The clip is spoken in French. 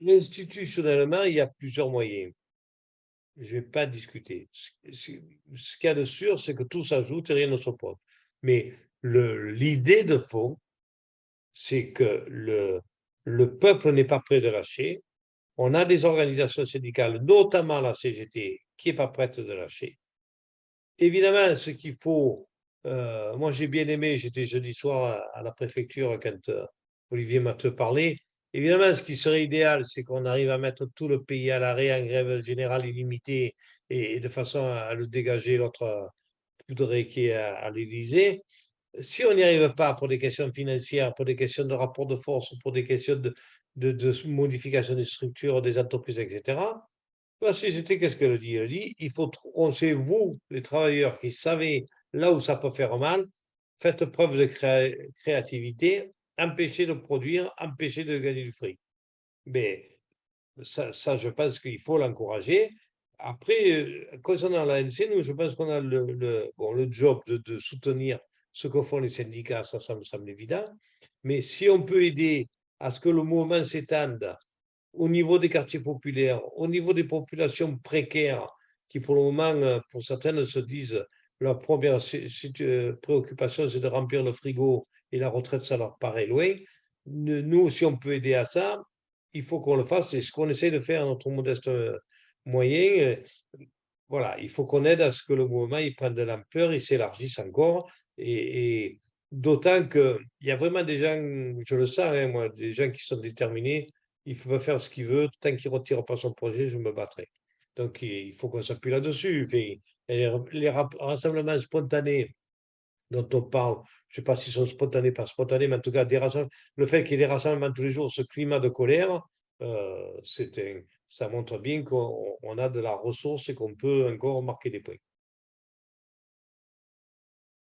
institutionnellement, il y a plusieurs moyens. Je ne vais pas discuter. Ce qu'il y a de sûr, c'est que tout s'ajoute et rien ne s'oppose. Mais l'idée de fond, c'est que le peuple n'est pas prêt de lâcher. On a des organisations syndicales, notamment la CGT, qui n'est pas prête de lâcher. Évidemment, ce qu'il faut, moi j'ai bien aimé, j'étais jeudi soir à la préfecture quand Olivier Matteux parlait. Évidemment, ce qui serait idéal, c'est qu'on arrive à mettre tout le pays à l'arrêt en grève générale illimitée et de façon à le dégager l'autre poudré qui est à l'Élysée. Si on n'y arrive pas pour des questions financières, pour des questions de rapport de force, pour des questions de modification des structures des entreprises, etc., la CGT, qu'est-ce qu'elle dit? Elle dit, on sait, vous, les travailleurs qui savez là où ça peut faire mal, faites preuve de créativité, empêchez de produire, empêchez de gagner du fric. Mais ça, je pense qu'il faut l'encourager. Après, concernant l'ANC, nous, je pense qu'on a bon, le job de soutenir ce que font les syndicats, ça me semble évident. Mais si on peut aider à ce que le mouvement s'étende au niveau des quartiers populaires, au niveau des populations précaires, qui pour le moment, pour certaines, se disent leur première préoccupation, c'est de remplir le frigo et la retraite, ça leur paraît loin. Nous, si on peut aider à ça, il faut qu'on le fasse. C'est ce qu'on essaie de faire à notre modeste moyen. Voilà, il faut qu'on aide à ce que le mouvement il prenne de l'ampleur, il s'élargisse encore. Et d'autant qu'il y a vraiment des gens, je le sens, hein, moi, des gens qui sont déterminés. Il faut pas faire ce qu'il veut. Tant qu'il ne retire pas son projet, je me battrai. Donc, il faut qu'on s'appuie là-dessus. Les rassemblements spontanés dont on parle, je ne sais pas s'ils sont spontanés, pas spontanés, mais en tout cas, le fait qu'il y ait des rassemblements tous les jours, ce climat de colère, ça montre bien qu'on a de la ressource et qu'on peut encore marquer des points.